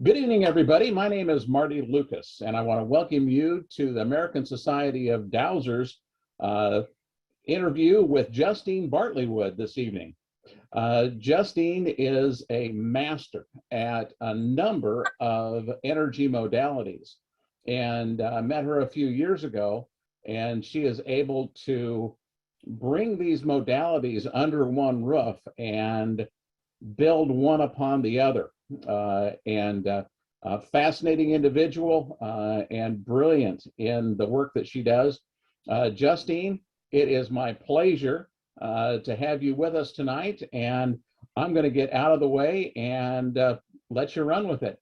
Good evening, everybody. My name is Marty Lucas, and I want to welcome you to the American Society of Dowsers interview with Justine Bartleywood this evening. Justine is a master at a number of energy modalities, and I met her a few years ago, and she is able to bring these modalities under one roof and build one upon the other. Fascinating individual and brilliant in the work that she does. Justine, it is my pleasure to have you with us tonight, and I'm going to get out of the way and let you run with it.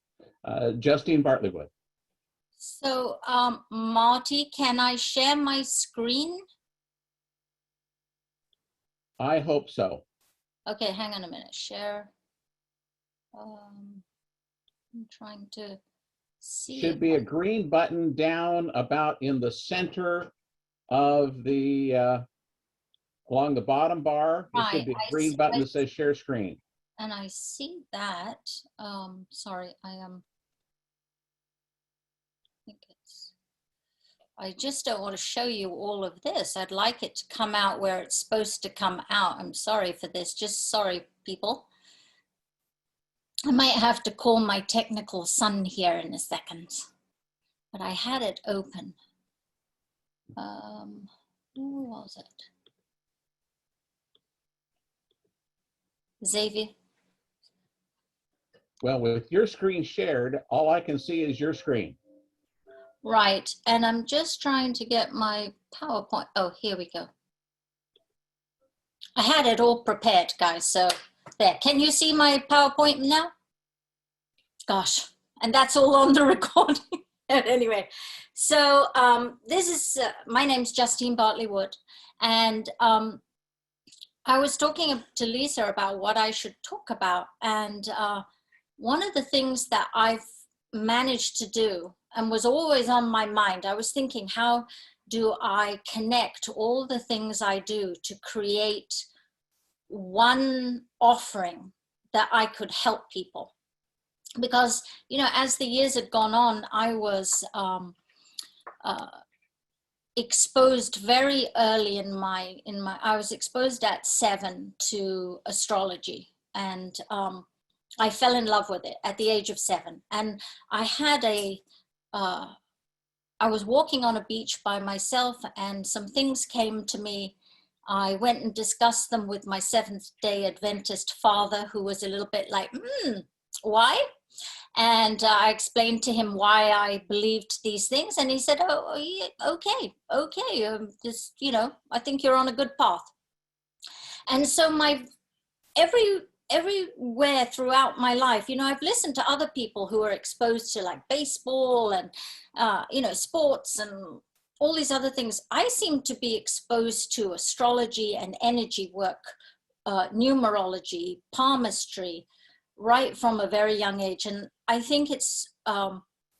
Justine Bartleywood. So, Marty, can I share my screen? I hope so. Okay, hang on a minute. Share. I'm trying to see. Should be a green button down about in the center of the along the bottom bar. There should be a green button that says share screen. And I see that. Sorry, I just don't want to show you all of this. I'd like it to come out where it's supposed to come out. I'm sorry for this. Just sorry, people. I might have to call my technical son here in a second, but I had it open. Who was it? Xavier? Well, with your screen shared, all I can see is your screen. Right, and I'm just trying to get my PowerPoint. Oh, here we go. I had it all prepared, guys, so there. Can you see my PowerPoint now? Gosh, and that's all on the recording. Anyway, so this is, my name's Justine Bartleywood, and I was talking to Lisa about what I should talk about, and one of the things that I've managed to do and was always on my mind, I was thinking, how do I connect all the things I do to create one offering that I could help people? Because, you know, as the years had gone on, I was exposed very early I was exposed at 7 to astrology, and I fell in love with it at the age of 7. And I had I was walking on a beach by myself, and some things came to me. I went and discussed them with my Seventh-day Adventist father, who was a little bit like, why? And I explained to him why I believed these things, and he said, oh, yeah, okay, just, you know, I think you're on a good path. And so everywhere throughout my life, you know, I've listened to other people who are exposed to like baseball and, you know, sports and all these other things. I seem to be exposed to astrology and energy work, numerology, palmistry, right from a very young age. And I think it's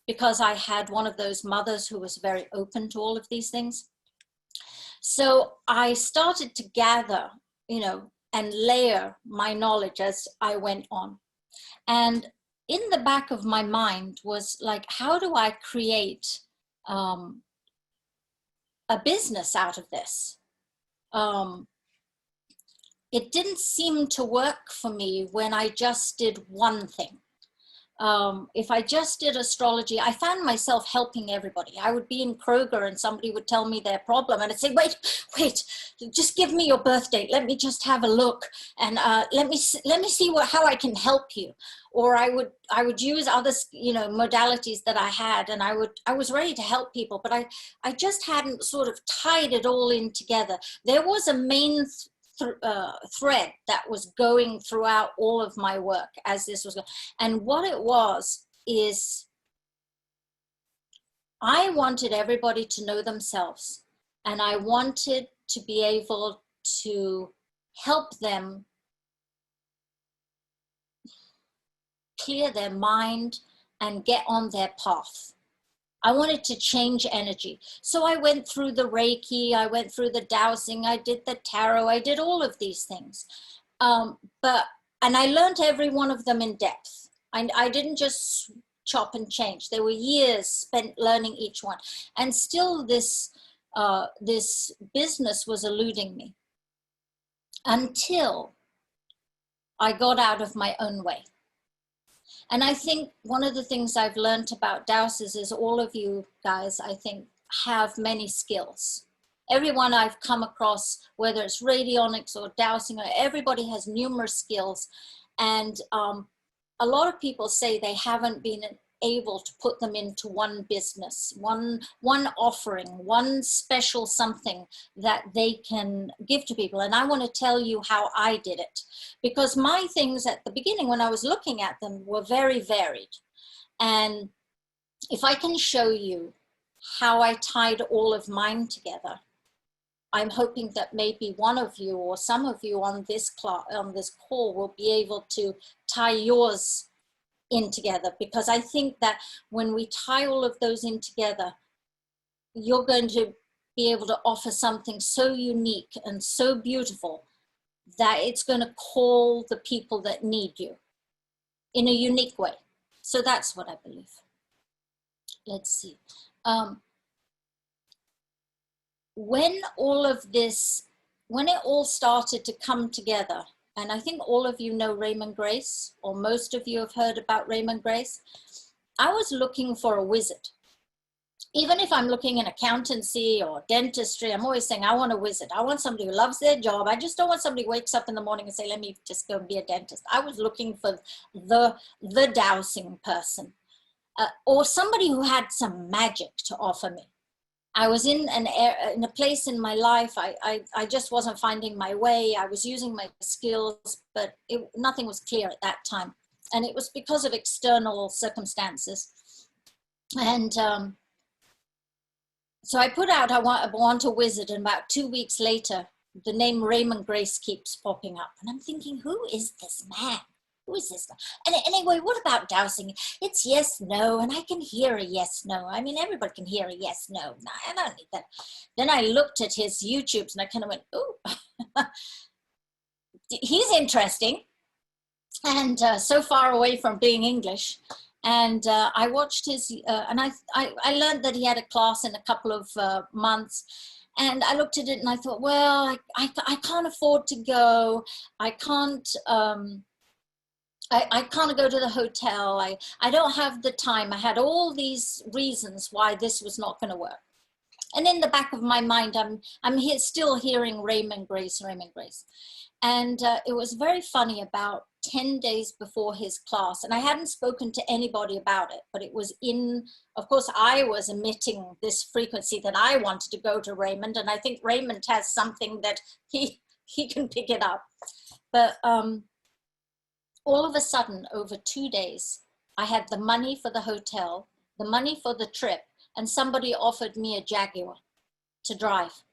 because I had one of those mothers who was very open to all of these things. So I started to gather, you know, and layer my knowledge as I went on. And in the back of my mind was like, how do I create a business out of this? It didn't seem to work for me when I just did one thing. If I just did astrology, I found myself helping everybody. I would be in Kroger and somebody would tell me their problem, and I'd say, wait, just give me your birth date. Let me just have a look, and let me see how I can help you. Or I would use other, you know, modalities that I had, and I was ready to help people, but I just hadn't sort of tied it all in together. There was a main thread that was going throughout all of my work as this was going. And what it was is I wanted everybody to know themselves, and I wanted to be able to help them clear their mind and get on their path. I wanted to change energy. So I went through the Reiki, I went through the dowsing, I did the tarot, I did all of these things. And I learned every one of them in depth. I didn't just chop and change. There were years spent learning each one. And still this business was eluding me until I got out of my own way. And I think one of the things I've learned about dowsers is all of you guys, I think, have many skills. Everyone I've come across, whether it's radionics or dowsing, everybody has numerous skills. And a lot of people say they haven't been able to put them into one business, one offering, one special something that they can give to people. And I want to tell you how I did it, because my things at the beginning when I was looking at them were very varied. And if I can show you how I tied all of mine together, I'm hoping that maybe one of you or some of you on this call will be able to tie yours in together, because I think that when we tie all of those in together, you're going to be able to offer something so unique and so beautiful that it's going to call the people that need you in a unique way. So that's what I believe. Let's see. When it all started to come together, and I think all of you know Raymond Grace, or most of you have heard about Raymond Grace. I was looking for a wizard. Even if I'm looking in accountancy or dentistry, I'm always saying, I want a wizard. I want somebody who loves their job. I just don't want somebody who wakes up in the morning and say, let me just go and be a dentist. I was looking for the dowsing person, or somebody who had some magic to offer me. I was in a place in my life, I just wasn't finding my way. I was using my skills, but nothing was clear at that time. And it was because of external circumstances. And so I put out, I want a wizard, and about 2 weeks later, the name Raymond Grace keeps popping up. And I'm thinking, who is this man? Who is this guy? And anyway, what about dowsing? It's yes, no, and I can hear a yes, no. I mean, everybody can hear a yes, no. No, I don't need that. Then I looked at his YouTubes and I kind of went, ooh, he's interesting. And so far away from being English. And I watched his, and I learned that he had a class in a couple of months. And I looked at it and I thought, well, I can't afford to go. I can't go to the hotel. I don't have the time. I had all these reasons why this was not going to work. And in the back of my mind, I'm still hearing Raymond Grace, Raymond Grace. And it was very funny, about 10 days before his class, and I hadn't spoken to anybody about it, but it was of course, I was emitting this frequency that I wanted to go to Raymond, and I think Raymond has something that he can pick it up. But all of a sudden, over 2 days, I had the money for the hotel, the money for the trip, and somebody offered me a Jaguar to drive.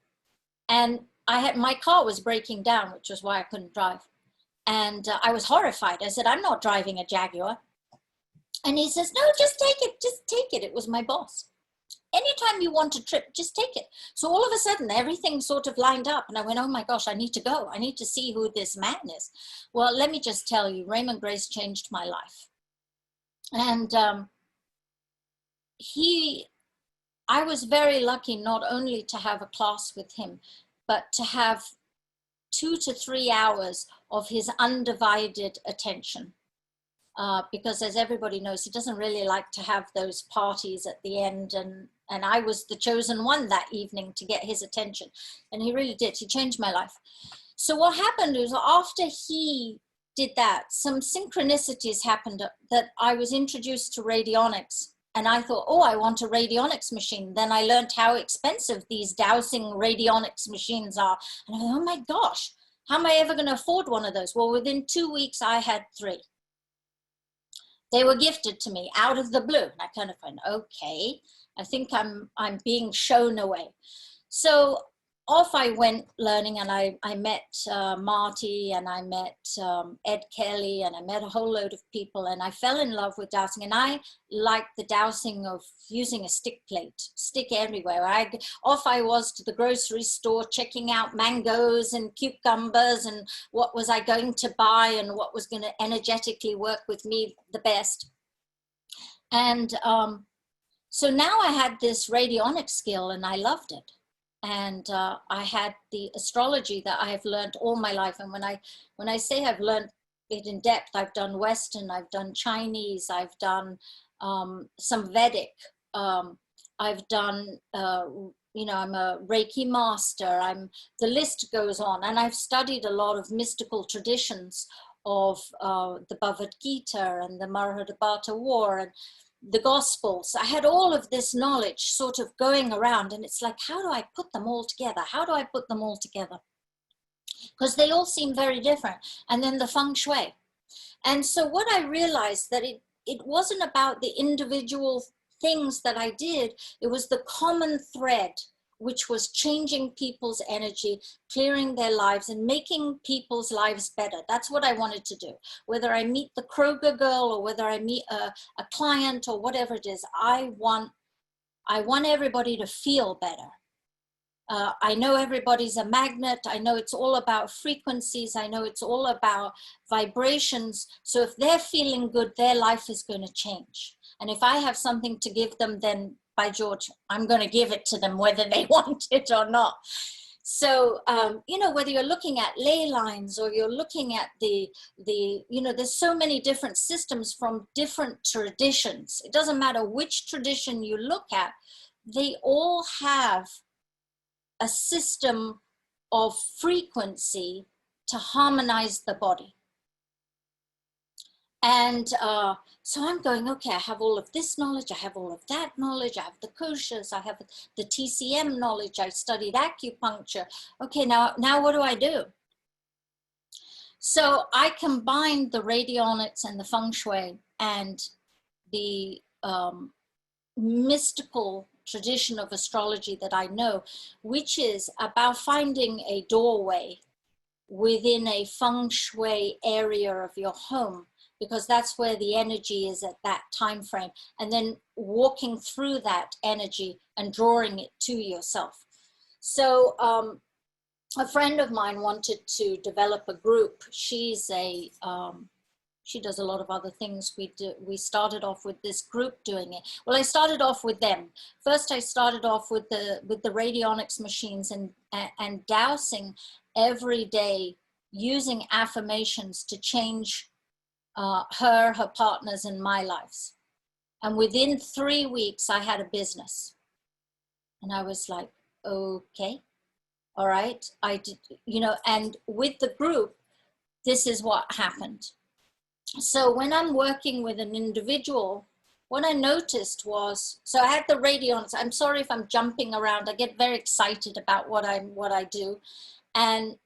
And my car was breaking down, which was why I couldn't drive. And I was horrified. I said, I'm not driving a Jaguar. And he says, no, just take it, just take it. It was my boss. Anytime you want a trip, just take it. So all of a sudden, everything sort of lined up. And I went, oh my gosh, I need to go. I need to see who this man is. Well, let me just tell you, Raymond Grace changed my life. And I was very lucky not only to have a class with him, but to have 2 to 3 hours of his undivided attention. Because as everybody knows, he doesn't really like to have those parties at the end. And I was the chosen one that evening to get his attention. And he really did. He changed my life. So what happened was, after he did that, some synchronicities happened that I was introduced to radionics. And I thought, oh, I want a radionics machine. Then I learned how expensive these dowsing radionics machines are. And I thought, oh my gosh, how am I ever going to afford one of those? Well, within 2 weeks, I had 3. They were gifted to me out of the blue. And I kind of went, okay, I think I'm being shown a way. So off I went learning, and I met Marty, and I met Ed Kelly, and I met a whole load of people, and I fell in love with dowsing. And I liked the dowsing of using a stick plate, stick everywhere. Off I was to the grocery store, checking out mangoes and cucumbers, and what was I going to buy and what was going to energetically work with me the best. And so now I had this radionic skill and I loved it. And I had the astrology that I have learned all my life. And when I say I've learned it in depth, I've done Western, I've done Chinese, I've done some Vedic, I've done, you know, I'm a Reiki master, the list goes on. And I've studied a lot of mystical traditions of the Bhagavad Gita and the Mahabharata War and the Gospels. I had all of this knowledge sort of going around, and it's like, how do I put them all together? How do I put them all together? Because they all seem very different. And then the feng shui. And so what I realized that it wasn't about the individual things that I did, it was the common thread, which was changing people's energy, clearing their lives and making people's lives better. That's what I wanted to do. Whether I meet the Kroger girl or whether I meet a client or whatever it is, I want everybody to feel better. I know everybody's a magnet. I know it's all about frequencies. I know it's all about vibrations. So if they're feeling good, their life is going to change. And if I have something to give them, then by George, I'm going to give it to them whether they want it or not. So, you know, whether you're looking at ley lines or you're looking at the, you know, there's so many different systems from different traditions. It doesn't matter which tradition you look at, they all have a system of frequency to harmonize the body. And so I'm going, okay, I have all of this knowledge, I have all of that knowledge, I have the koshas, I have the TCM knowledge, I studied acupuncture. Okay, now what do I do? So I combined the radionics and the feng shui and the mystical tradition of astrology that I know, which is about finding a doorway within a feng shui area of your home, because that's where the energy is at that time frame, and then walking through that energy and drawing it to yourself. So a friend of mine wanted to develop a group. She's a she does a lot of other things. We started off with this group doing it. Well, I started off with them. First, I started off with the radionics machines and dowsing every day, using affirmations to change her partners, and my lives. And within 3 weeks, I had a business. And I was like, okay, all right. I did, you know, and with the group, this is what happened. So when I'm working with an individual, what I noticed was, so I had the radionics. I'm sorry if I'm jumping around. I get very excited about what I do. And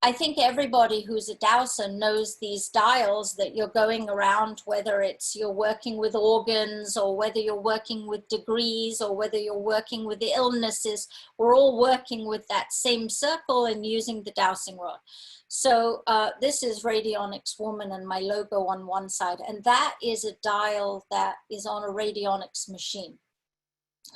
I think everybody who's a dowser knows these dials that you're going around, whether it's you're working with organs or whether you're working with degrees or whether you're working with the illnesses. We're all working with that same circle and using the dowsing rod. So this is Radionics Woman and my logo on one side. And that is a dial that is on a radionics machine.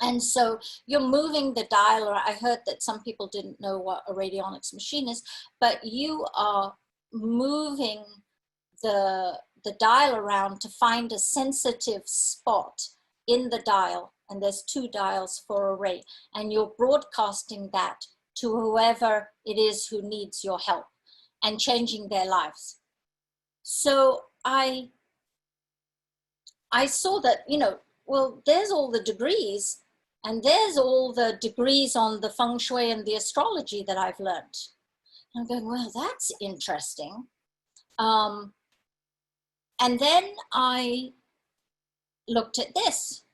And so you're moving the dial, or I heard that some people didn't know what a radionics machine is, but you are moving the dial around to find a sensitive spot in the dial. And there's 2 dials for a ray. And you're broadcasting that to whoever it is who needs your help and changing their lives. So I saw that, you know, well, there's all the degrees, and there's all the degrees on the feng shui and the astrology that I've learned. And I'm going, well, that's interesting. And then I looked at this,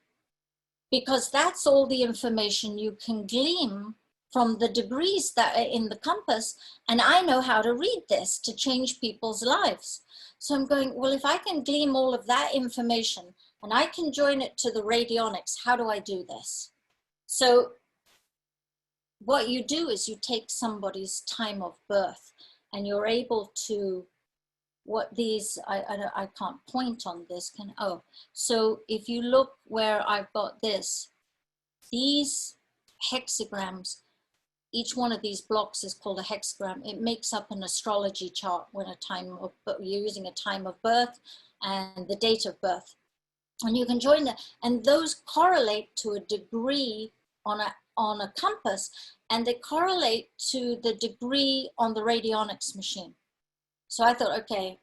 because that's all the information you can glean from the degrees that are in the compass. And I know how to read this to change people's lives. So I'm going, well, if I can glean all of that information and I can join it to the radionics, how do I do this? So what you do is you take somebody's time of birth and you're able to, what these, I can't point on this, so if you look where I've got this, these hexagrams, each one of these blocks is called a hexagram. It makes up an astrology chart when you're using a time of birth and the date of birth. and you can join them, and those correlate to a degree on a compass, and they correlate to the degree on the radionics machine. So I thought, okay,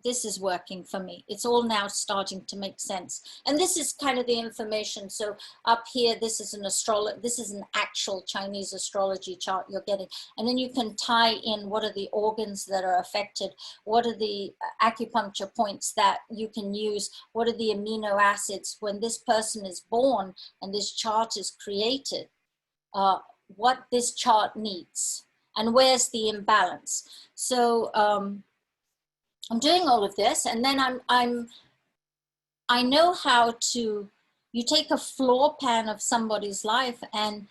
this is working for me. It's all now starting to make sense. And this is kind of the information. So up here, this is an actual Chinese astrology chart you're getting. And then you can tie in what are the organs that are affected, what are the acupuncture points that you can use, what are the amino acids when this person is born and this chart is created, what this chart needs. And where's the imbalance? So I'm doing all of this, and then I know how to. You take a floor plan of somebody's life, and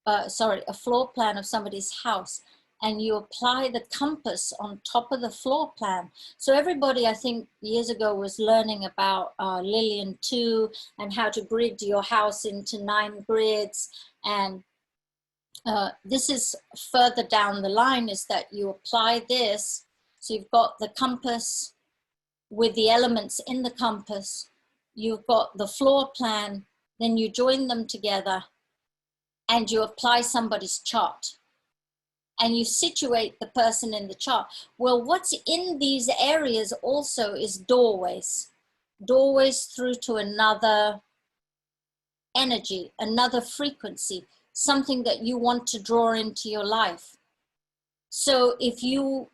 a floor plan of somebody's house, and you apply the compass on top of the floor plan. So everybody, I think, years ago was learning about Lillian 2 and how to grid your house into 9 grids, and this is further down the line, is that you apply this. So you've got the compass with the elements in the compass, you've got the floor plan, then you join them together and you apply somebody's chart and you situate the person in the chart. Well, what's in these areas also is doorways through to another energy, another frequency, something that you want to draw into your life. So if you,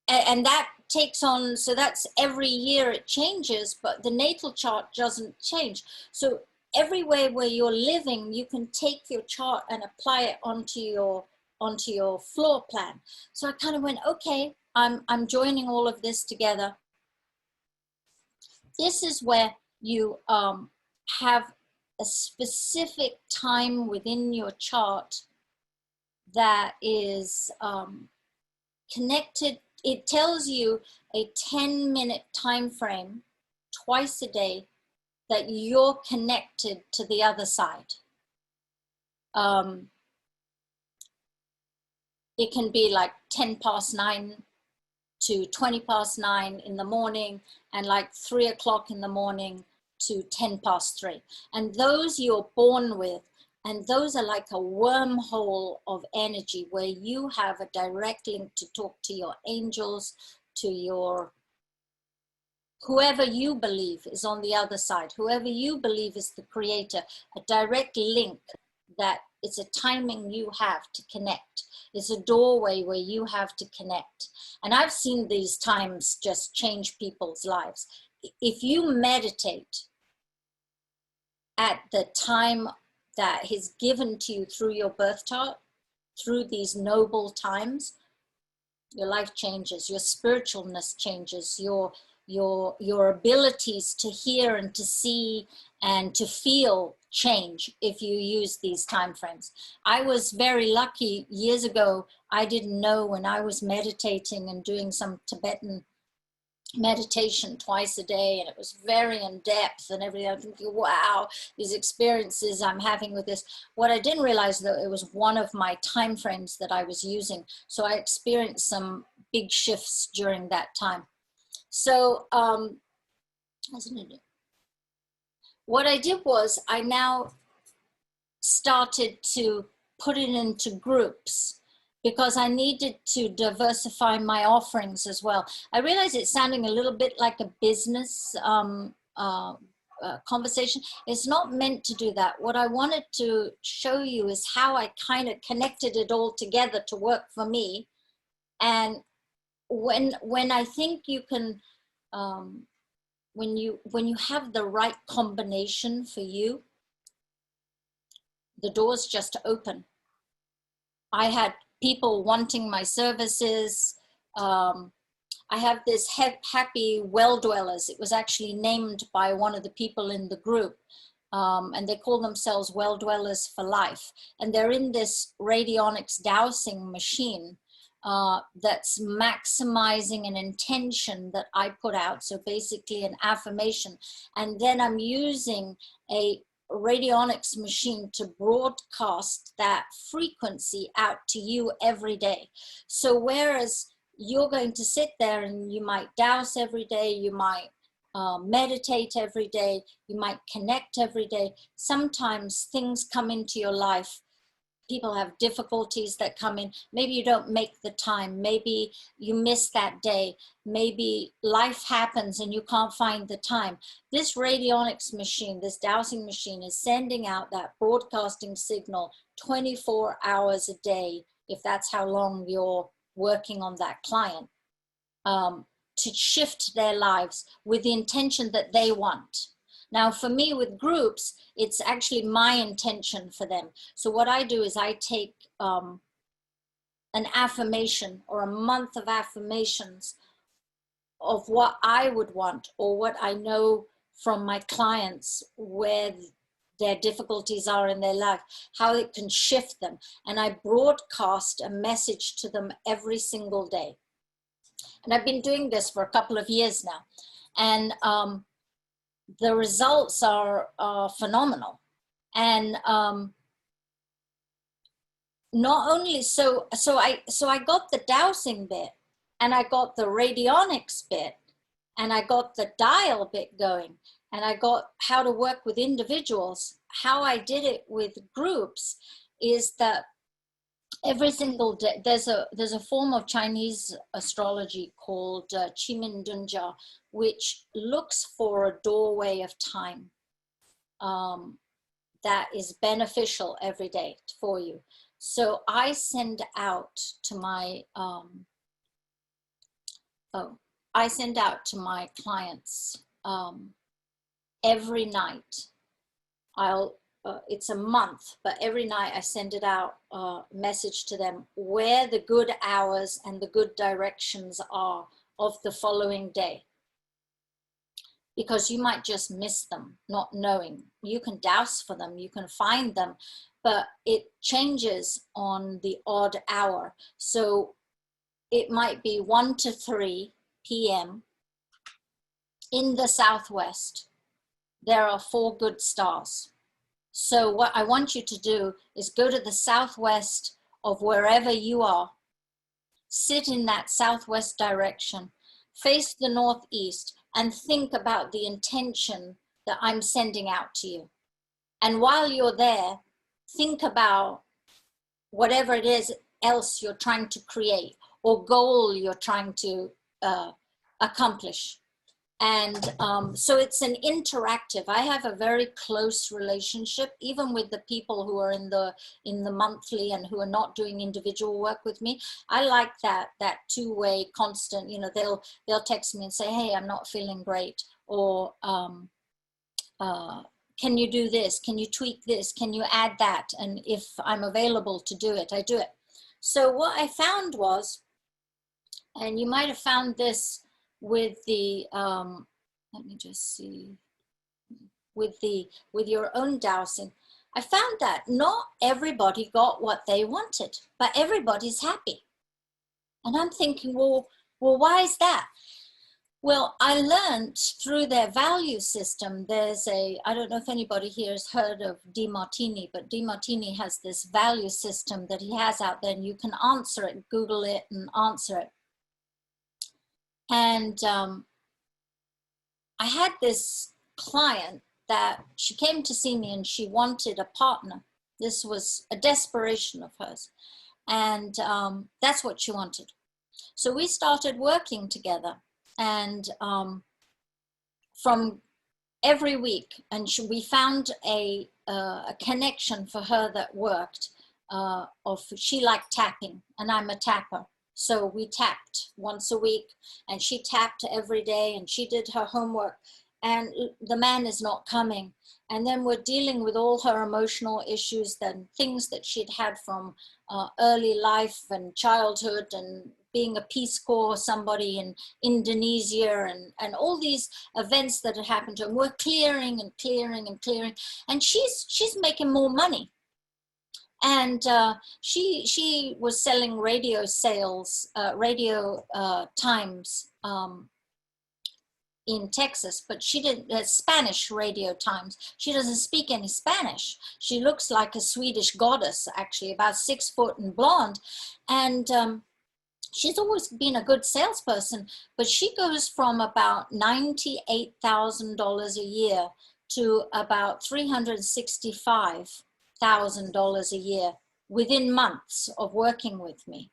and that takes on, so that's every year it changes, but the natal chart doesn't change. So everywhere where you're living, you can take your chart and apply it onto your floor plan. So I kind of went, okay, I'm joining all of this together. This is where you have a specific time within your chart that is connected. It tells you a 10-minute time frame twice a day that you're connected to the other side. It can be like 10 past 9 to 20 past 9 in the morning, and like 3 o'clock in the morning to 10 past 3. And those you're born with, and those are like a wormhole of energy where you have a direct link to talk to your angels, to your, whoever you believe is on the other side, whoever you believe is the creator, a direct link that it's a timing you have to connect. It's a doorway where you have to connect. And I've seen these times just change people's lives. If you meditate at the time that is given to you through your birth chart, through these noble times, your life changes, your spiritualness changes, your abilities to hear and to see and to feel change if you use these time frames. I was very lucky years ago. I didn't know, when I was meditating and doing some Tibetan meditation twice a day, and it was very in depth and everything. I'm thinking, wow, these experiences I'm having with this. What I didn't realize, though, it was one of my time frames that I was using. So I experienced some big shifts during that time. So what I did was I now started to put it into groups, because I needed to diversify my offerings as well. I realized it's sounding a little bit like a business conversation. It's not meant to do that. What I wanted to show you is how I kind of connected it all together to work for me. And when I think you can, when you have the right combination for you, the doors just open. I had people wanting my services. I have this happy well dwellers. It was actually named by one of the people in the group. And they call themselves well dwellers for life. And they're in this radionics dowsing machine that's maximizing an intention that I put out. So basically an affirmation. And then I'm using a radionics machine to broadcast that frequency out to you every day. So whereas you're going to sit there and you might douse every day, you might meditate every day. You might connect every day. Sometimes things come into your life. People have difficulties that come in. Maybe you don't make the time. Maybe you miss that day. Maybe life happens and you can't find the time. This radionics machine, this dowsing machine, is sending out that broadcasting signal 24 hours a day, if that's how long you're working on that client, to shift their lives with the intention that they want. Now, for me with groups, it's actually my intention for them. So what I do is I take an affirmation or a month of affirmations of what I would want or what I know from my clients where their difficulties are in their life, how it can shift them. And I broadcast a message to them every single day. And I've been doing this for a couple of years now. And the results are phenomenal. And not only so I got the dowsing bit, and I got the radionics bit, and I got the dial bit going, and I got how to work with individuals. How I did it with groups is that every single day there's a form of Chinese astrology called Qimingdunjia, which looks for a doorway of time that is beneficial every day for you. So I send out to my clients every night. It's a month, but every night I send it out, message to them where the good hours and the good directions are of the following day. Because you might just miss them, not knowing. You can douse for them, you can find them, but it changes on the odd hour. So it might be 1 to 3 p.m. in the Southwest. There are 4 good stars. So what I want you to do is go to the Southwest of wherever you are, sit in that Southwest direction, face the Northeast, and think about the intention that I'm sending out to you. And while you're there, think about whatever it is else you're trying to create or goal you're trying to accomplish. And so it's an interactive. I have a very close relationship, even with the people who are in the monthly and who are not doing individual work with me. I like that two-way constant. You know, they'll text me and say, "Hey, I'm not feeling great," or "Can you do this? Can you tweak this? Can you add that?" And if I'm available to do it, I do it. So what I found was, and you might have found this with the let me just see, with your own dowsing, I found that not everybody got what they wanted, but everybody's happy. And I'm thinking, well, why is that? Well, I learned through their value system. There's I don't know if anybody here has heard of DeMartini, but DeMartini has this value system that he has out there, and you can answer it, Google it and answer it. And I had this client that she came to see me and she wanted a partner. This was a desperation of hers. And that's what she wanted. So we started working together, and from every week, and we found a connection for her that worked. She liked tapping, and I'm a tapper. So we tapped once a week, and she tapped every day, and she did her homework, and the man is not coming. And then we're dealing with all her emotional issues, then things that she'd had from early life and childhood, and being a Peace Corps somebody in Indonesia, and all these events that had happened to her. We're clearing and clearing and clearing, and she's making more money. And she was selling radio times in Texas, but she didn't, Spanish radio times. She doesn't speak any Spanish. She looks like a Swedish goddess, actually, about 6 foot and blonde. And she's always been a good salesperson, but she goes from about $98,000 a year to about $365,000 a year within months of working with me.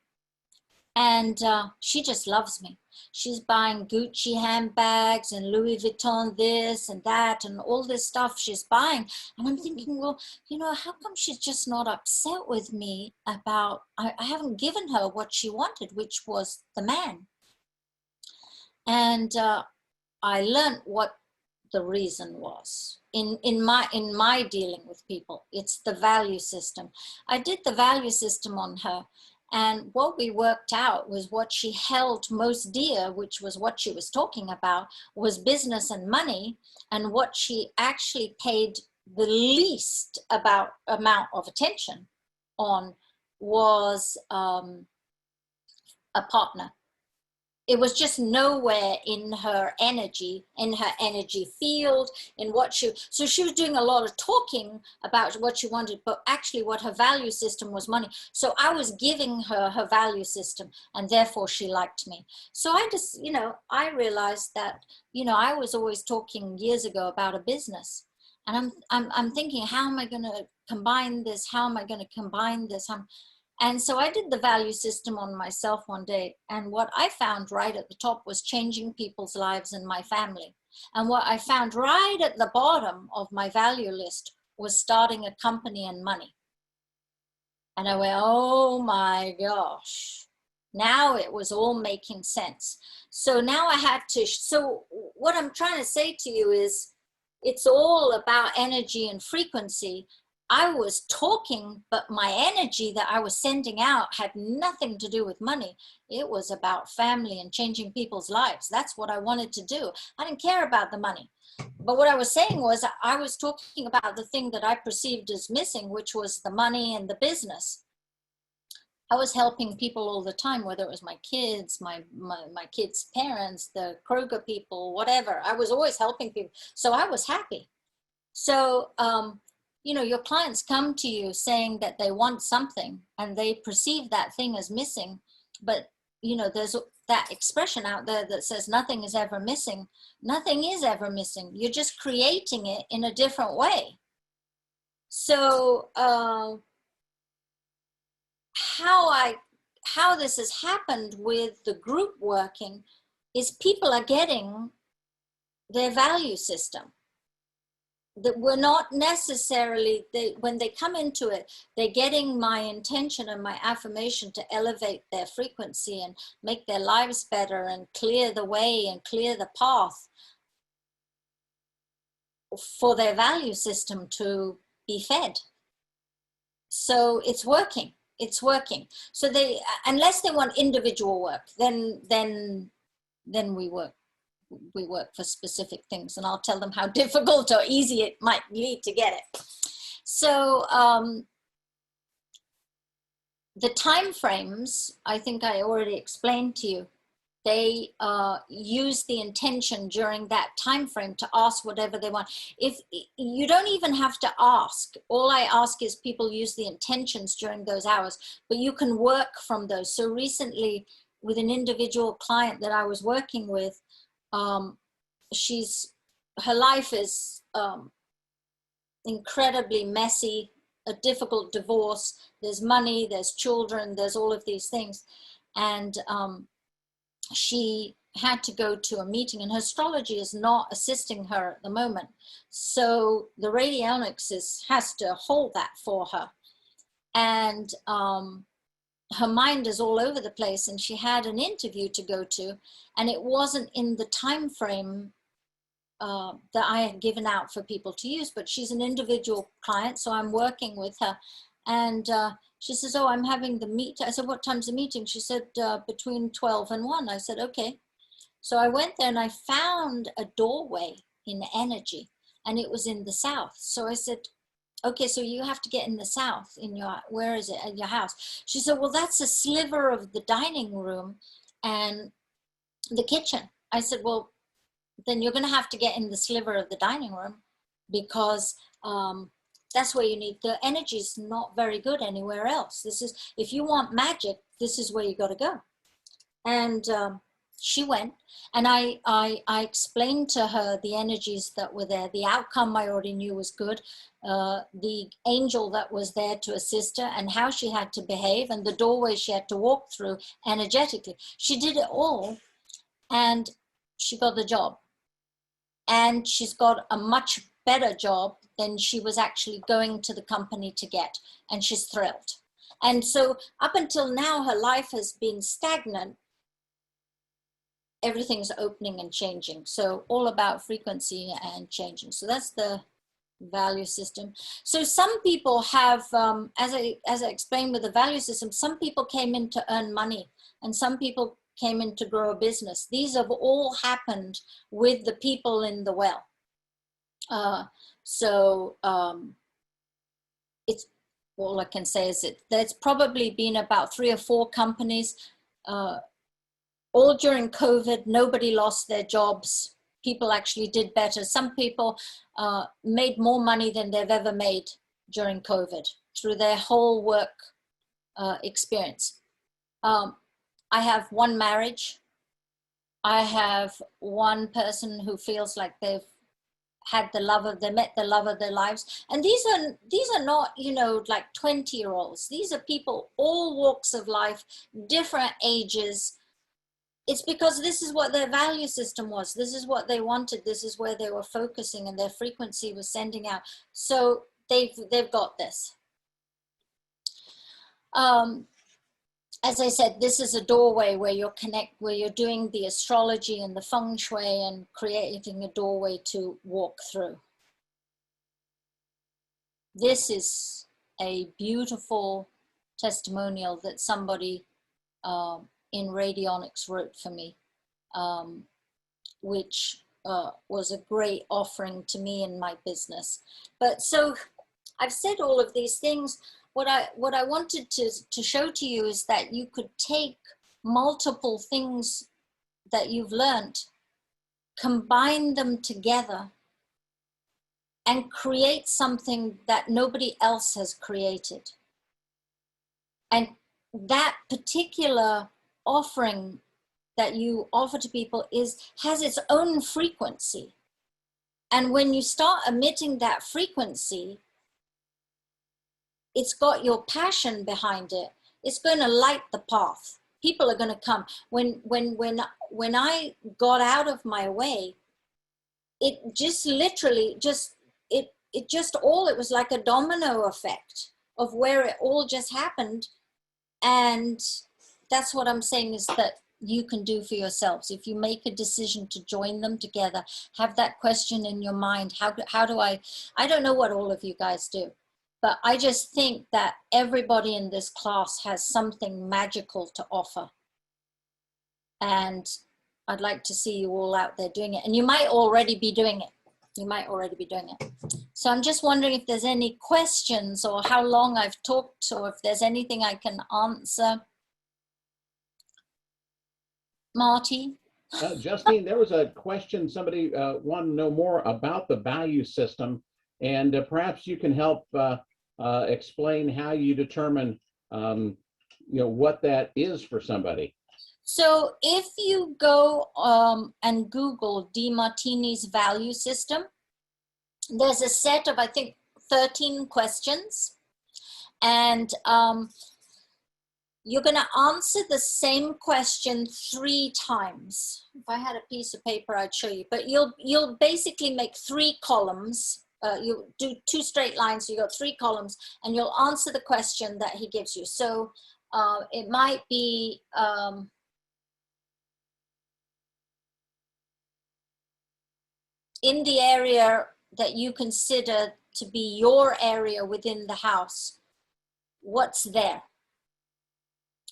And she just loves me. She's buying Gucci handbags and Louis Vuitton this and that and all this stuff she's buying. And I'm thinking, well, you know, how come she's just not upset with me about, I haven't given her what she wanted, which was the man. And I learned what the reason was in my dealing with people. It's the value system. I did the value system on her. And what we worked out was what she held most dear, which was what she was talking about, was business and money. And what she actually paid the least amount of attention on was a partner. It was just nowhere in her energy field, in what so she was doing a lot of talking about what she wanted, but actually what her value system was money. So I was giving her her value system, and therefore she liked me. So I just, you know, I realized that, you know, I was always talking years ago about a business, and I'm thinking, how am I going to combine this? How am I going to combine this? And so I did the value system on myself one day. And what I found right at the top was changing people's lives in my family. And what I found right at the bottom of my value list was starting a company and money. And I went, oh my gosh. Now it was all making sense. So now I had to, so what I'm trying to say to you is, it's all about energy and frequency. I was talking, but my energy that I was sending out had nothing to do with money. It was about family and changing people's lives. That's what I wanted to do. I didn't care about the money. But what I was saying was, I was talking about the thing that I perceived as missing, which was the money and the business. I was helping people all the time, whether it was my kids, my kids' parents, the Kroger people, whatever. I was always helping people. So I was happy. So, you know, your clients come to you saying that they want something and they perceive that thing as missing. But, you know, there's that expression out there that says nothing is ever missing. Nothing is ever missing. You're just creating it in a different way. So how this has happened with the group working is people are getting their value system. That we're not necessarily, when they come into it, they're getting my intention and my affirmation to elevate their frequency and make their lives better and clear the way and clear the path for their value system to be fed. So it's working. It's working. So they, unless they want individual work, then we work. We work for specific things, and I'll tell them how difficult or easy it might be to get it. So the time frames, I think I already explained to you. They use the intention during that time frame to ask whatever they want. If you don't even have to ask, all I ask is people use the intentions during those hours, but you can work from those. So recently, with an individual client that I was working with, her life is incredibly messy, a difficult divorce. There's money, there's children, there's all of these things. And she had to go to a meeting, and her astrology is not assisting her at the moment. So the radionics has to hold that for her. And her mind is all over the place, and she had an interview to go to, and it wasn't in the time frame that I had given out for people to use, but she's an individual client, so I'm working with her. And she says, oh, I'm having the meeting. I said, what time's the meeting? She said, between 12 and 1. I said, okay. So I went there and I found a doorway in energy, and it was in the south. So I said, okay, so you have to get in the south in your, where is it, at your house? She said, well, that's a sliver of the dining room and the kitchen. I said, well, then you're going to have to get in the sliver of the dining room, because that's where you need, the energy is not very good anywhere else. This is, if you want magic, this is where you got to go. And she went, and I explained to her the energies that were there. The outcome I already knew was good. The angel that was there to assist her, and how she had to behave, and the doorway she had to walk through energetically. She did it all, and she got the job. And she's got a much better job than she was actually going to the company to get. And she's thrilled. And so up until now, her life has been stagnant. Everything's opening and changing. So all about frequency and changing. So that's the value system. So some people have, as I explained with the value system, some people came in to earn money, and some people came in to grow a business. These have all happened with the people in the well. It's, all I can say is there's probably been about 3 or 4 companies, all during COVID. Nobody lost their jobs. People actually did better. Some people made more money than they've ever made during COVID through their whole work experience. I have one marriage. I have one person who feels like they've had they met the love of their lives. And these are not, like 20-year-olds. These are people, all walks of life, different ages. It's because this is what their value system was. This is what they wanted. This is where they were focusing, and their frequency was sending out. So they've got this. As I said, this is a doorway where where you're doing the astrology and the feng shui and creating a doorway to walk through. This is a beautiful testimonial that somebody in radionics wrote for me, which was a great offering to me in my business. But so I've said all of these things. What I wanted to show to you is that you could take multiple things that you've learned, combine them together, and create something that nobody else has created. And that particular offering that you offer to people has its own frequency. And when you start emitting that frequency, it's got your passion behind it. It's going to light the path. People are going to come. When I got out of my way, it just literally it was like a domino effect of where it all just happened. And that's what I'm saying is that you can do for yourselves. If you make a decision to join them together, have that question in your mind. How do I don't know what all of you guys do. But I just think that everybody in this class has something magical to offer. And I'd like to see you all out there doing it. And you might already be doing it. So I'm just wondering if there's any questions, or how long I've talked, or if there's anything I can answer. Marty? Justine, there was a question. Somebody wanted to know more about the value system, and perhaps you can help explain how you determine what that is for somebody. So if you go and Google DeMartini's value system, there's a set of, I think, 13 questions, and you're going to answer the same question 3 times. If I had a piece of paper, I'd show you, but you'll basically make 3 columns. You do 2 straight lines, so you got 3 columns, and you'll answer the question that he gives you. So it might be, in the area that you consider to be your area within the house, what's there?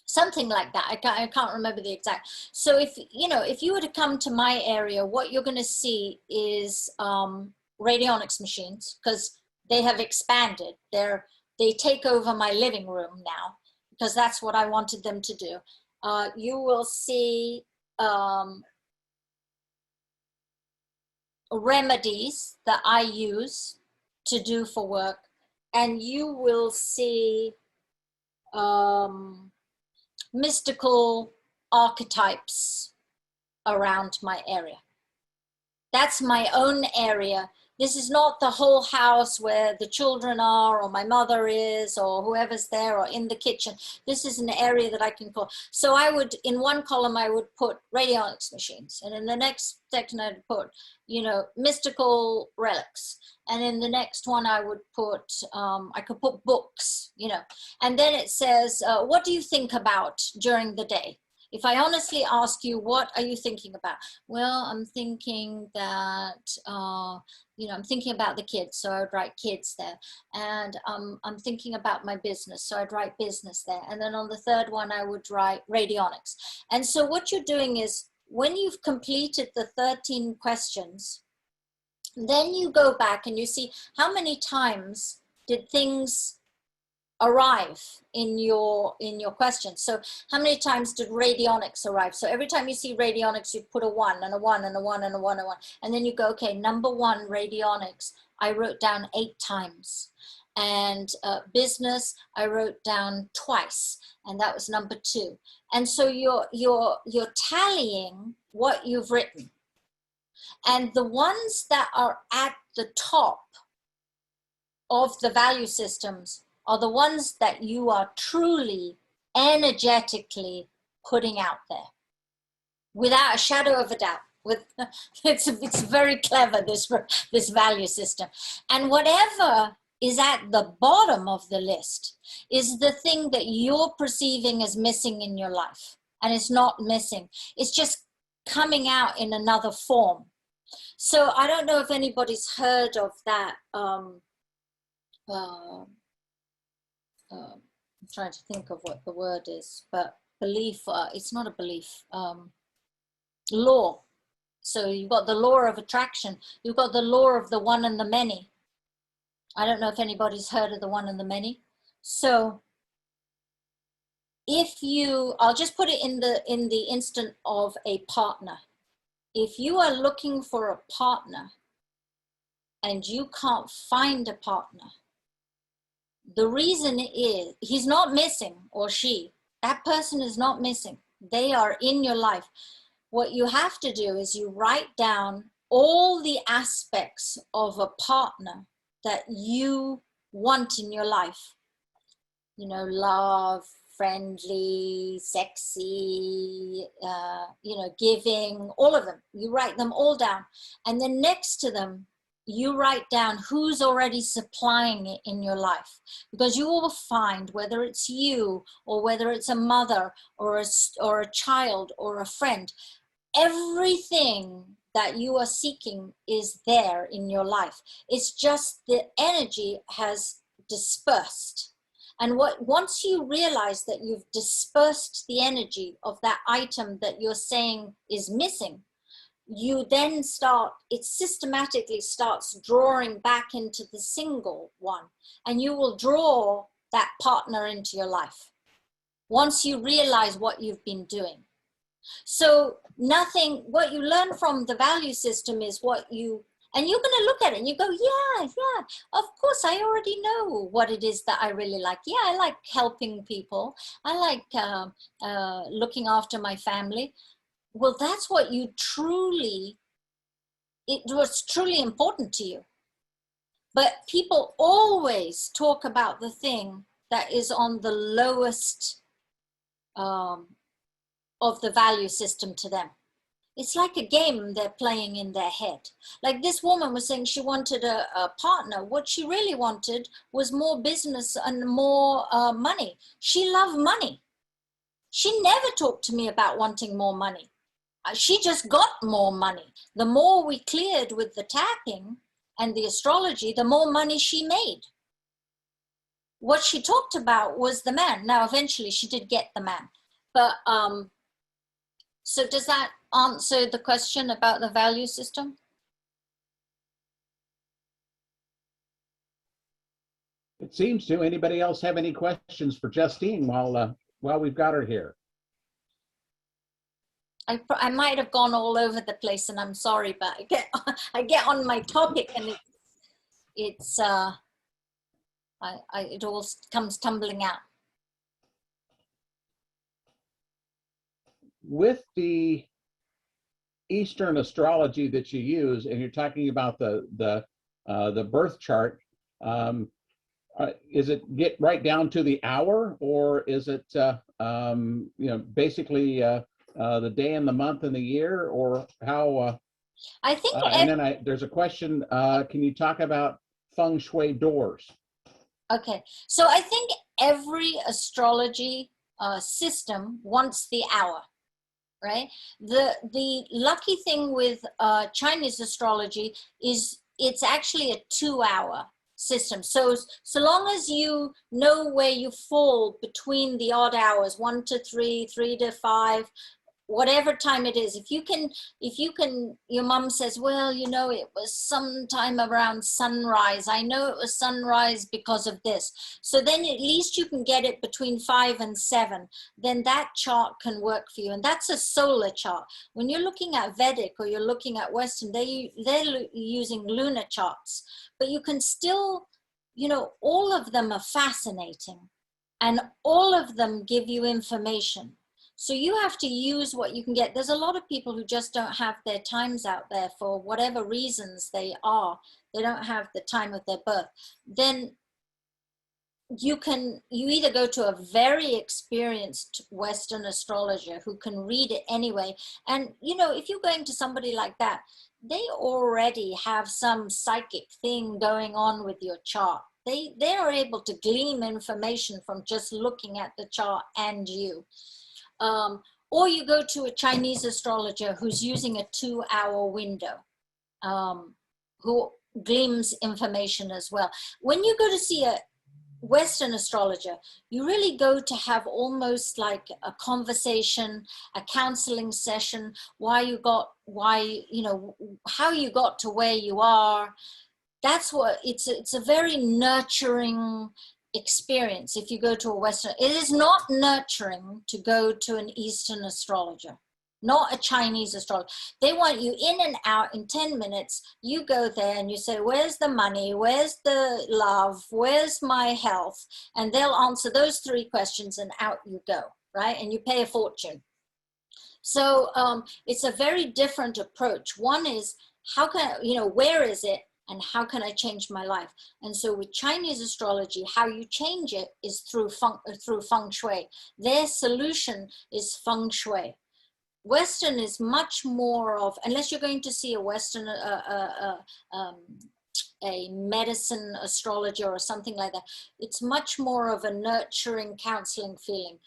Something like that. I can't remember the exact. So if you were to come to my area, what you're going to see is radionics machines, because they have expanded. They take over my living room now, because that's what I wanted them to do. You will see remedies that I use to do for work, and you will see mystical archetypes around my area. That's my own area. This is not the whole house where the children are, or my mother is, or whoever's there, or in the kitchen. This is an area that I can call. So I would, in one column, I would put radionics machines. And in the next section, I'd put, you know, mystical relics. And in the next one, I would put, I could put books, you know. And then it says, what do you think about during the day? If I honestly ask you, what are you thinking about? Well, I'm thinking that, you know, I'm thinking about the kids, so I would write kids there. And I'm thinking about my business, so I'd write business there. And then on the third one, I would write radionics. And so what you're doing is, when you've completed the 13 questions, then you go back and you see how many times did things arrive in your question. So how many times did radionics arrive? So every time you see radionics, you put a 1 and a 1 and a 1 and a 1 and a 1. And then you go, okay, number 1, radionics, I wrote down 8 times. And business, I wrote down twice. And that was number 2. And so you're tallying what you've written. And the ones that are at the top of the value systems are the ones that you are truly energetically putting out there, without a shadow of a doubt. It's very clever, this value system. And whatever is at the bottom of the list is the thing that you're perceiving as missing in your life. And it's not missing. It's just coming out in another form. So I don't know if anybody's heard of that. I'm trying to think of what the word is, but belief, it's not a belief, law. So you've got the law of attraction. You've got the law of the one and the many. I don't know if anybody's heard of the one and the many. So if you, I'll just put it in the instant of a partner. If you are looking for a partner and you can't find a partner, the reason is he's not missing, or she. That person is not missing. They are in your life. What you have to do is you write down all the aspects of a partner that you want in your life. You know, love, friendly, sexy, you know, giving, all of them. You write them all down. And then next to them, you write down who's already supplying it in your life, because you will find, whether it's you or whether it's a mother or a child or a friend, everything that you are seeking is there in your life. It's just the energy has dispersed. And once you realize that you've dispersed the energy of that item that you're saying is missing, you then it systematically starts drawing back into the single one, and you will draw that partner into your life once you realize what you've been doing. So what you learn from the value system is and you're going to look at it and you go, yeah, of course, I already know what it is that I really like. Yeah, I like helping people. I like looking after my family. Well, that's what it was truly important to you. But people always talk about the thing that is on the lowest of the value system to them. It's like a game they're playing in their head. Like this woman was saying she wanted a partner. What she really wanted was more business and more money. She loved money. She never talked to me about wanting more money. She just got more money. The more we cleared with the tapping and the astrology, the more money she made. What she talked about was the man. Now, eventually she did get the man. But so does that answer the question about the value system? It seems to. Anybody else have any questions for Justine while we've got her here? I might have gone all over the place, and I'm sorry, but I get on my topic, and it all comes tumbling out. with the Eastern astrology that you use, and you're talking about the birth chart, is it get right down to the hour, or is it basically the day and the month and the year, or how? I think And then there's a question. Can you talk about feng shui doors? okay, so I think every astrology system wants the hour, right? The lucky thing with Chinese astrology is it's actually a 2-hour system. So long as you know where you fall between the odd hours, 1 to 3, 3 to 5, whatever time it is, if you can, your mom says, well, you know, it was sometime around sunrise, I know it was sunrise because of this, so then at least you can get it between 5 and 7, then that chart can work for you. And that's a solar chart. When you're looking at Vedic or you're looking at Western, they're using lunar charts, but you can still, you know, all of them are fascinating and all of them give you information. So you have to use what you can get. There's a lot of people who just don't have their times out there for whatever reasons they are. They don't have the time of their birth. Then you either go to a very experienced Western astrologer who can read it anyway. And, you know, if you're going to somebody like that, they already have some psychic thing going on with your chart. They are able to glean information from just looking at the chart and you. Or you go to a Chinese astrologer who's using a 2-hour window, who gleams information as well. When you go to see a Western astrologer, you really go to have almost like a conversation, a counseling session, how you got to where you are. That's what it's a very nurturing experience. If you go to a Western, it is not nurturing to go to an Eastern astrologer, not a Chinese astrologer. They want you in and out in 10 minutes. You go there and you say, where's the money? Where's the love? Where's my health? And they'll answer those 3 questions and out you go, right? And you pay a fortune. So it's a very different approach. One is, how can, where is it? And how can I change my life? And so with Chinese astrology, how you change it is through feng shui. Their solution is feng shui. Western is much more of, unless you're going to see a Western, a medicine astrologer or something like that, it's much more of a nurturing, counseling feeling.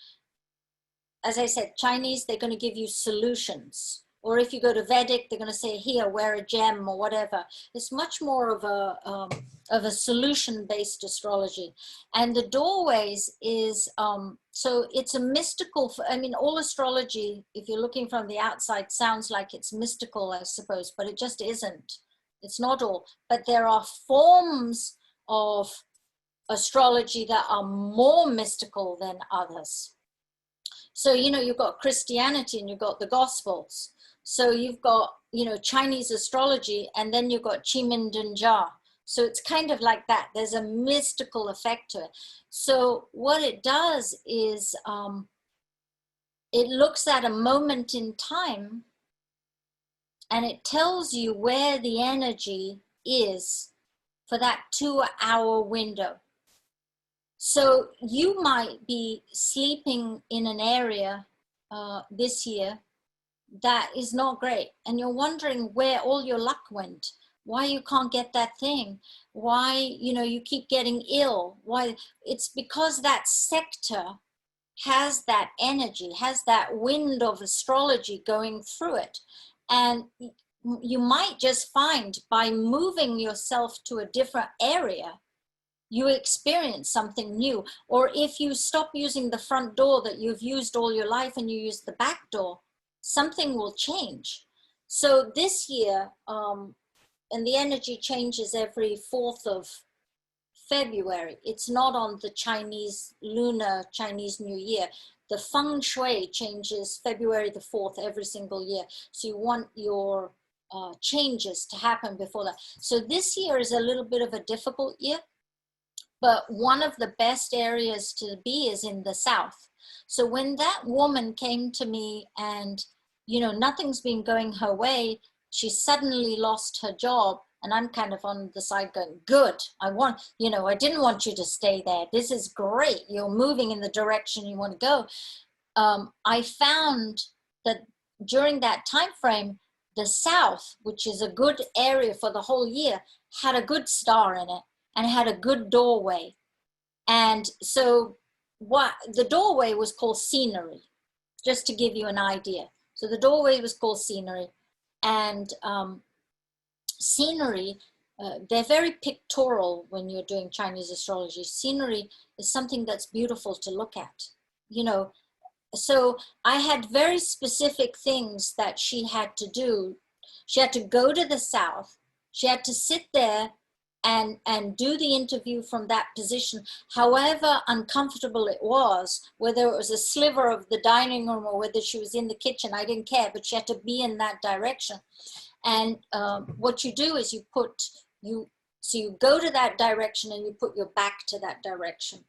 As I said, Chinese, they're going to give you solutions. Or if you go to Vedic, they're going to say, here, wear a gem or whatever. It's much more of a solution-based astrology. And the doorways is, so it's a mystical, all astrology, if you're looking from the outside, sounds like it's mystical, I suppose, but it just isn't. It's not all. But there are forms of astrology that are more mystical than others. So, you've got Christianity and you've got the Gospels. So you've got, Chinese astrology, and then you've got Qimingdenjia. So it's kind of like that. There's a mystical effect to it. So what it does is it looks at a moment in time and it tells you where the energy is for that 2-hour window. So you might be sleeping in an area this year that is not great, and you're wondering where all your luck went, why you can't get that thing, why you keep getting ill. Why? It's because that sector has that energy, has that wind of astrology going through it. And you might just find by moving yourself to a different area, you experience something new. Or if you stop using the front door that you've used all your life and you use the back door, something will change. So this year, and the energy changes every 4th of February. It's not on the lunar Chinese New Year. The feng shui changes February the 4th every single year. So you want your changes to happen before that. So this year is a little bit of a difficult year, but one of the best areas to be is in the south. So when that woman came to me and, you know, nothing's been going her way, she suddenly lost her job. And I'm kind of on the side going, good, I want, you know, I didn't want you to stay there. This is great. You're moving in the direction you want to go. I found that during that time frame, the South, which is a good area for the whole year, had a good star in it and had a good doorway. And so what the doorway was called scenery, just to give you an idea. So the doorway was called scenery. And scenery, they're very pictorial when you're doing Chinese astrology. Scenery is something that's beautiful to look at, you know. So I had very specific things that she had to do. She had to go to the South. She had to sit there and do the interview from that position, however uncomfortable it was, whether it was a sliver of the dining room or whether she was in the kitchen, I didn't care, but she had to be in that direction. And what you do is you go to that direction and you put your back to that direction.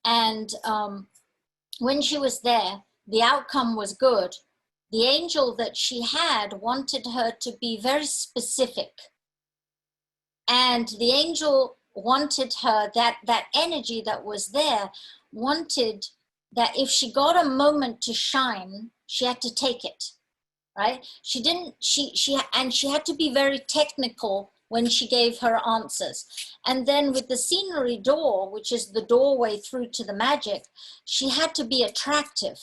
And when she was there, the outcome was good. The angel that she had wanted her to be very specific. And the angel wanted her, that energy that was there, wanted that if she got a moment to shine, she had to take it, right? She had to be very technical when she gave her answers. And then with the scenery door, which is the doorway through to the magic, she had to be attractive.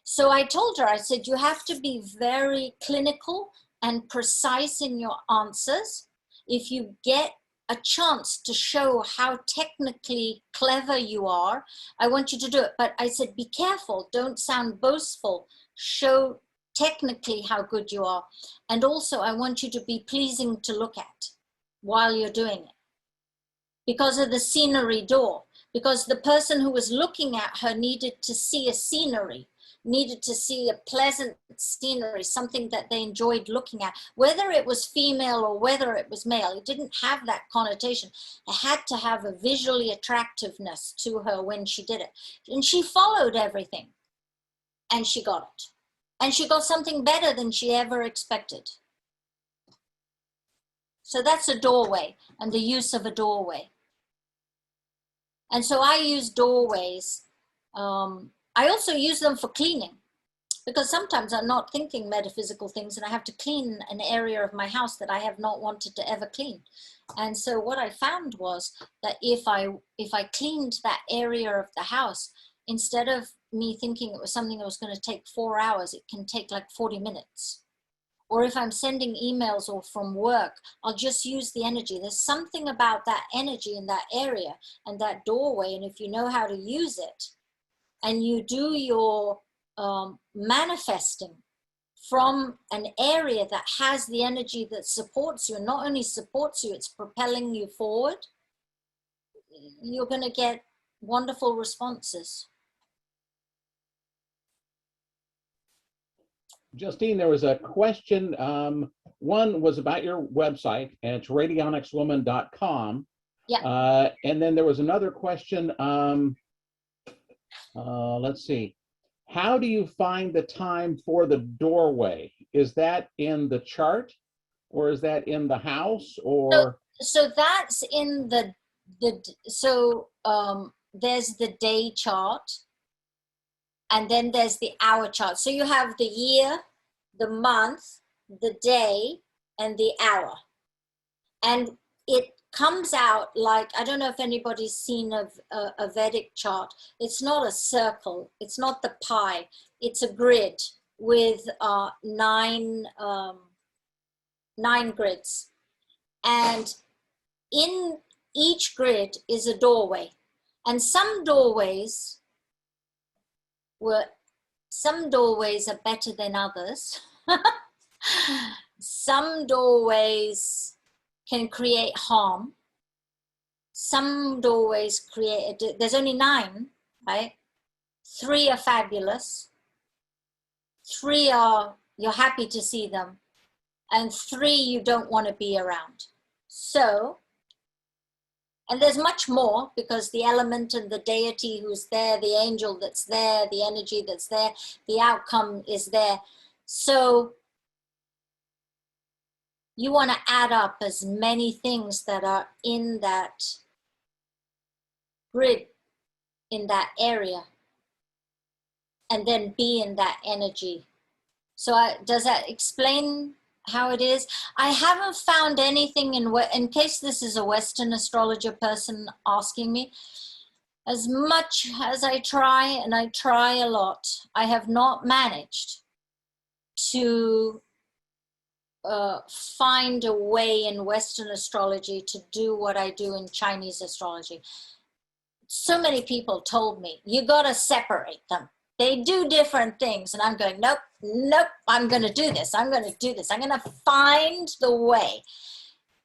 So I told her, I said, you have to be very clinical and precise in your answers. If you get a chance to show how technically clever you are, I want you to do it. But I said, be careful, don't sound boastful. Show technically how good you are. And also I want you to be pleasing to look at while you're doing it. Because of the scenery door, because the person who was looking at her needed to see a scenery, needed to see a pleasant scenery, something that they enjoyed looking at, whether it was female or whether it was male. It didn't have that connotation. It had to have a visually attractiveness to her when she did it. And she followed everything and she got it. And she got something better than she ever expected. So that's a doorway and the use of a doorway. And so I use doorways. I also use them for cleaning, because sometimes I'm not thinking metaphysical things and I have to clean an area of my house that I have not wanted to ever clean. And so what I found was that if I cleaned that area of the house, instead of me thinking it was something that was going to take 4 hours, it can take like 40 minutes. Or if I'm sending emails or from work, I'll just use the energy. There's something about that energy in that area and that doorway. And if you know how to use it and you do your manifesting from an area that has the energy that supports you, and not only supports you, it's propelling you forward, you're going to get wonderful responses. Justine, there was a question. One was about your website, and it's radionicswoman.com. Yeah. And then there was another question. Let's see. How do you find the time for the doorway? Is that in the chart, or is that in the house, or? So that's in there's the day chart. And then there's the hour chart. So you have the year, the month, the day, and the hour. And it comes out like, I don't know if anybody's seen a Vedic chart. It's not a circle. It's not the pie. It's a grid with nine grids. And in each grid is a doorway. And some doorways are better than others. Some doorways can create harm. Some doorways there's only 9, right? 3 are fabulous. 3 are, you're happy to see them. And 3 you don't want to be around. So And there's much more, because the element and the deity who's there, the angel that's there, the energy that's there, the outcome is there. So you want to add up as many things that are in that grid, in that area, and then be in that energy. So does that explain how it is? I haven't found anything in case this is a Western astrologer person asking me, as much as I try, and I try a lot, I have not managed to find a way in Western astrology to do what I do in Chinese astrology. So many people told me, you got to separate them. They do different things. And I'm going, nope, nope, I'm going to do this. I'm going to do this. I'm going to find the way.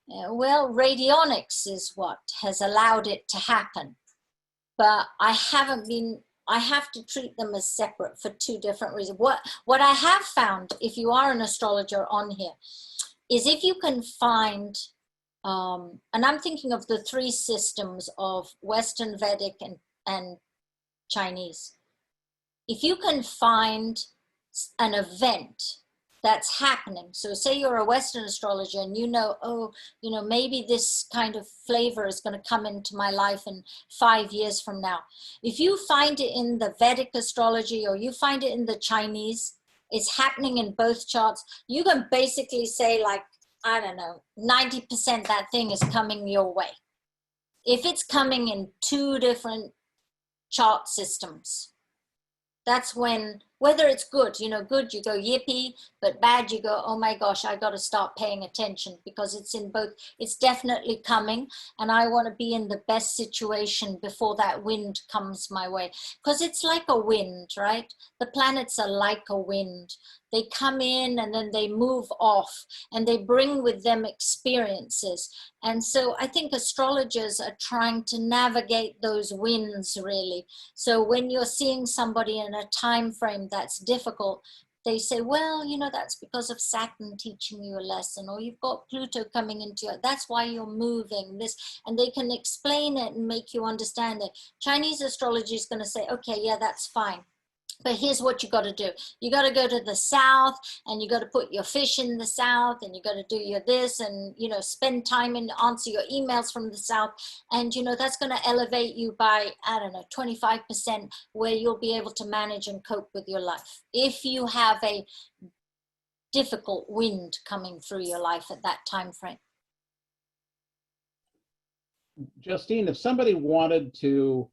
Well, radionics is what has allowed it to happen. But I have to treat them as separate for two different reasons. What I have found, if you are an astrologer on here, is if you can find, and I'm thinking of the three systems of Western, Vedic, and Chinese. If you can find an event that's happening, so say you're a Western astrologer and you know, oh, you know, maybe this kind of flavor is going to come into my life in 5 years from now. If you find it in the Vedic astrology or you find it in the Chinese, it's happening in both charts, you can basically say, like, I don't know, 90% that thing is coming your way. If it's coming in two different chart systems, that's when, whether it's good, you know, good, you go yippee, but bad, you go, oh my gosh, I got to start paying attention, because it's in both, it's definitely coming, and I want to be in the best situation before that wind comes my way. Because it's like a wind, right? The planets are like a wind. They come in and then they move off, and they bring with them experiences. And so I think astrologers are trying to navigate those winds, really. So when you're seeing somebody in a time frame that's difficult, they say, well, you know, that's because of Saturn teaching you a lesson, or you've got Pluto coming into you. That's why you're moving this. And they can explain it and make you understand it. Chinese astrology is going to say, okay, yeah, that's fine. But here's what you got to do. You got to go to the south, and you got to put your fish in the south, and you got to do your this, and, you know, spend time and answer your emails from the south. And, you know, that's going to elevate you by, I don't know, 25%, where you'll be able to manage and cope with your life. If you have a difficult wind coming through your life at that time frame. Justine, if somebody wanted to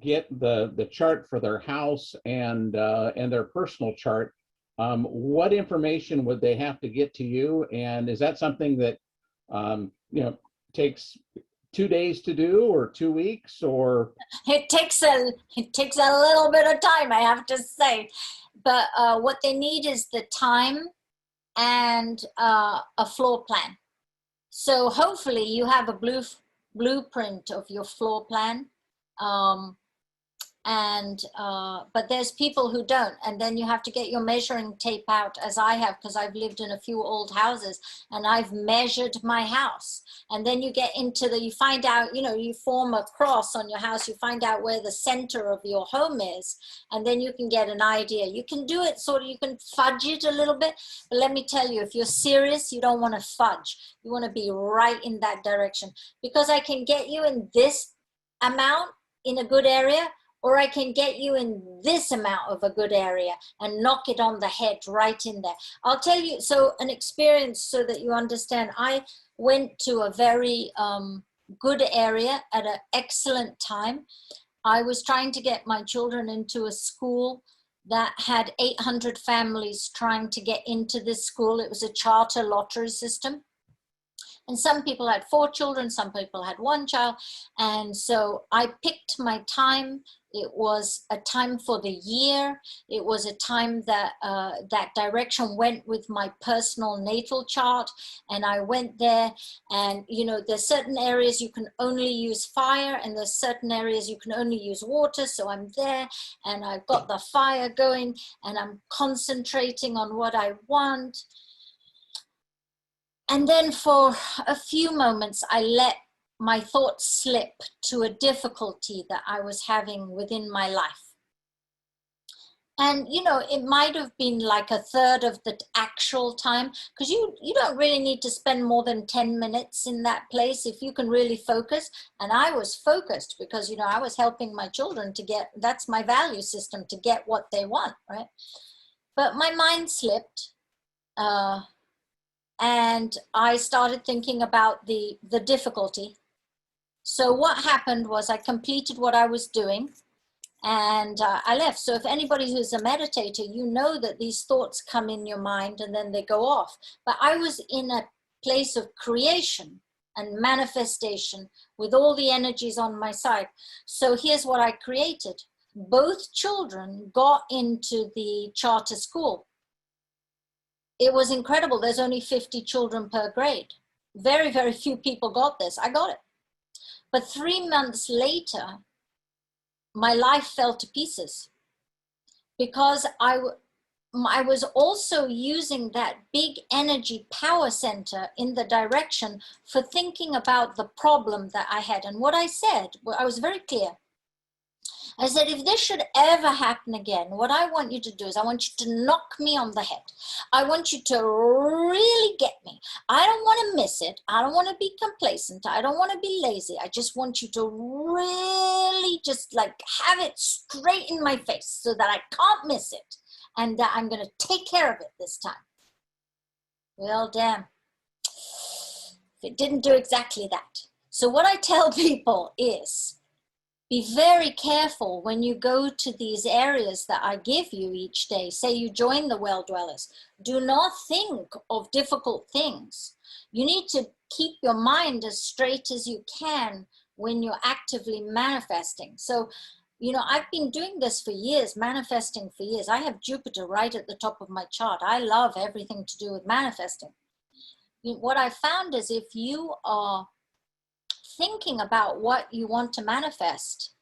get the chart for their house and their personal chart, what information would they have to get to you? And is that something that you know, takes 2 days to do, or 2 weeks, or? It takes a little bit of time, I have to say. But what they need is the time and a floor plan. So hopefully you have a blueprint of your floor plan. But there's people who don't, and then you have to get your measuring tape out, as I have, because I've lived in a few old houses and I've measured my house. And then you get into you find out, you know, you form a cross on your house, you find out where the center of your home is, and then you can get an idea. You can do it sort of, you can fudge it a little bit, but let me tell you, if you're serious, you don't want to fudge. You want to be right in that direction, because I can get you in this amount in a good area, or I can get you in this amount of a good area and knock it on the head right in there. I'll tell you, so an experience so that you understand. I went to a very good area at an excellent time. I was trying to get my children into a school that had 800 families trying to get into this school. It was a charter lottery system. And some people had 4 children, some people had 1 child. And so I picked my time. It was a time for the year. It was a time that that direction went with my personal natal chart. And I went there, and, you know, there's certain areas you can only use fire, and there's certain areas you can only use water. So I'm there, and I've got the fire going, and I'm concentrating on what I want. And then for a few moments, I let my thoughts slip to a difficulty that I was having within my life. And, you know, it might have been like a third of the actual time, because you don't really need to spend more than 10 minutes in that place if you can really focus. And I was focused because, you know, I was helping my children to get, that's my value system, to get what they want, right? But my mind slipped, and I started thinking about the difficulty. So what happened was I completed what I was doing, and I left. So if anybody who's a meditator, you know that these thoughts come in your mind and then they go off. But I was in a place of creation and manifestation with all the energies on my side. So here's what I created. Both children got into the charter school. It was incredible. There's only 50 children per grade. Very, very few people got this. I got it. But 3 months later, my life fell to pieces because I was also using that big energy power center in the direction for thinking about the problem that I had. And what I said, I was very clear. I said, if this should ever happen again, what I want you to do is I want you to knock me on the head. I want you to really get me. I don't want to miss it. I don't want to be complacent. I don't want to be lazy. I just want you to really just like have it straight in my face so that I can't miss it. And that I'm going to take care of it this time. Well, damn. It didn't do exactly that. So what I tell people is, be very careful when you go to these areas that I give you each day. Say you join the Well Dwellers. Do not think of difficult things. You need to keep your mind as straight as you can when you're actively manifesting. So, you know, I've been doing this for years, manifesting for years. I have Jupiter right at the top of my chart. I love everything to do with manifesting. What I found is if you are thinking about what you want to manifest,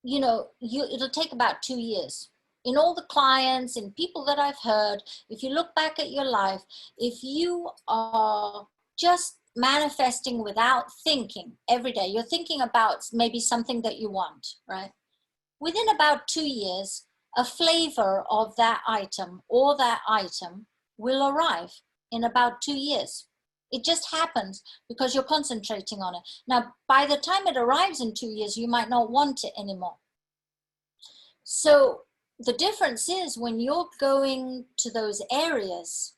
you know, it'll take about 2 years. In all the clients and people that I've heard, if you look back at your life, if you are just manifesting without thinking every day, you're thinking about maybe something that you want, right? Within about 2 years, a flavor of that item or that item will arrive in about 2 years. It just happens because you're concentrating on it. Now, by the time it arrives in 2 years, you might not want it anymore. So the difference is when you're going to those areas,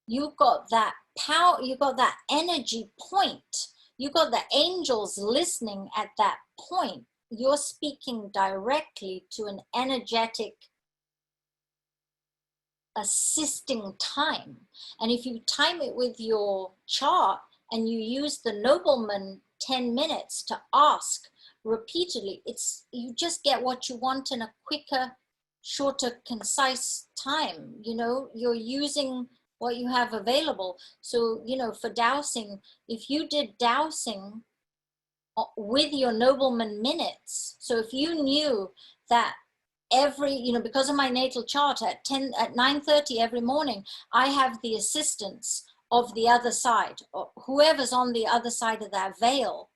you've got that power, you've got that energy point, you've got the angels listening at that point. You're speaking directly to an energetic assisting time. And if you time it with your chart and you use the nobleman 10 minutes to ask repeatedly, you just get what you want in a quicker, shorter, concise time. You know, you're using what you have available. So, you know, for dowsing, if you did dowsing with your nobleman minutes, so if you knew that every, you know, because of my natal chart at 9:30 every morning, I have the assistance of the other side, or whoever's on the other side of that veil,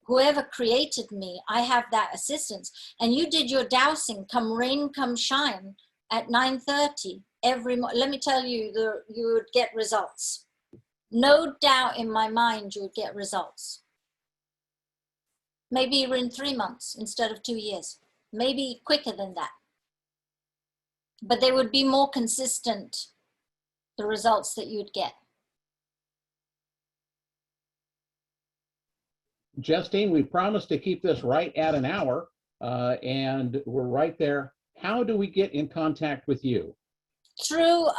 whoever created me, I have that assistance. And you did your dowsing, come rain, come shine, at 9:30 every morning. Let me tell you, you would get results. No doubt in my mind, you would get results. Maybe you're in 3 months instead of 2 years. Maybe quicker than that. But they would be more consistent, the results that you'd get. Justine, we promised to keep this right at an hour, and we're right there. How do we get in contact with you? Through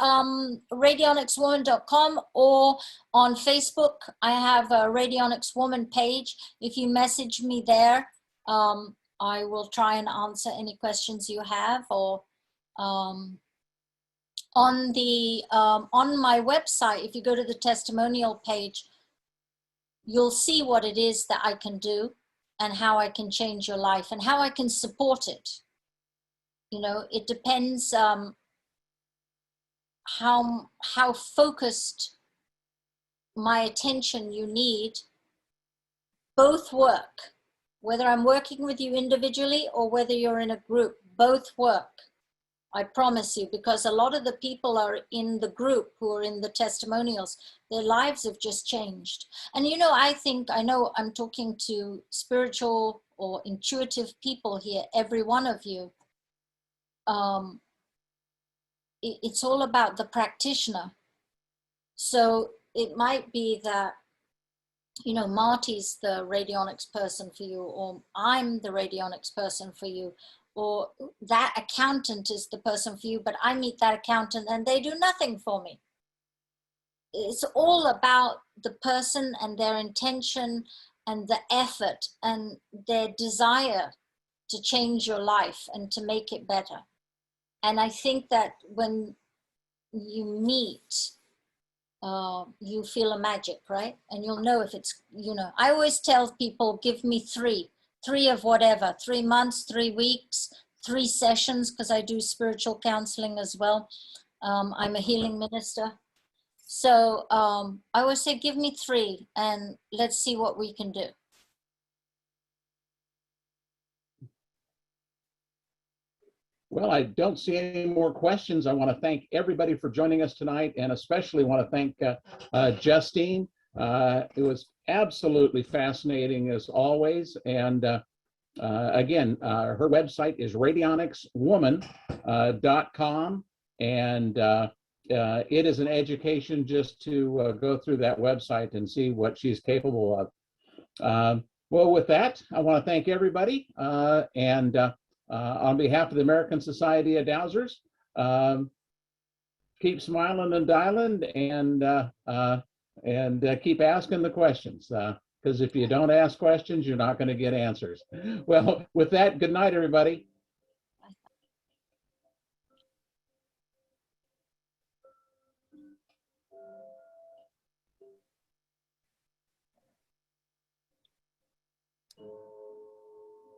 radionicswoman.com or on Facebook. I have a Radionics Woman page. If you message me there, I will try and answer any questions you have, or on my website, if you go to the testimonial page, you'll see what it is that I can do and how I can change your life and how I can support it. You know, it depends how focused my attention you need, both work. Whether I'm working with you individually or whether you're in a group, both work. I promise you, because a lot of the people are in the group who are in the testimonials, their lives have just changed. And you know, I know I'm talking to spiritual or intuitive people here, every one of you. It's all about the practitioner. So it might be that, you know, Marty's the radionics person for you, or I'm the radionics person for you, or that accountant is the person for you, but I meet that accountant and they do nothing for me. It's all about the person and their intention and the effort and their desire to change your life and to make it better. And I think that when you meet, you feel a magic, right? And you'll know if it's, you know, I always tell people, give me three of whatever, 3 months, 3 weeks, 3 sessions, because I do spiritual counseling as well. I'm a healing minister. So I always say, give me 3 and let's see what we can do. Well, I don't see any more questions. I want to thank everybody for joining us tonight, and especially want to thank Justine. It was absolutely fascinating as always. And again, her website is radionicswoman.com. And it is an education just to go through that website and see what she's capable of. Well, with that, I want to thank everybody. On behalf of the American Society of Dowsers, keep smiling and dialing, and keep asking the questions, because if you don't ask questions, you're not going to get answers. Well, with that, good night, everybody.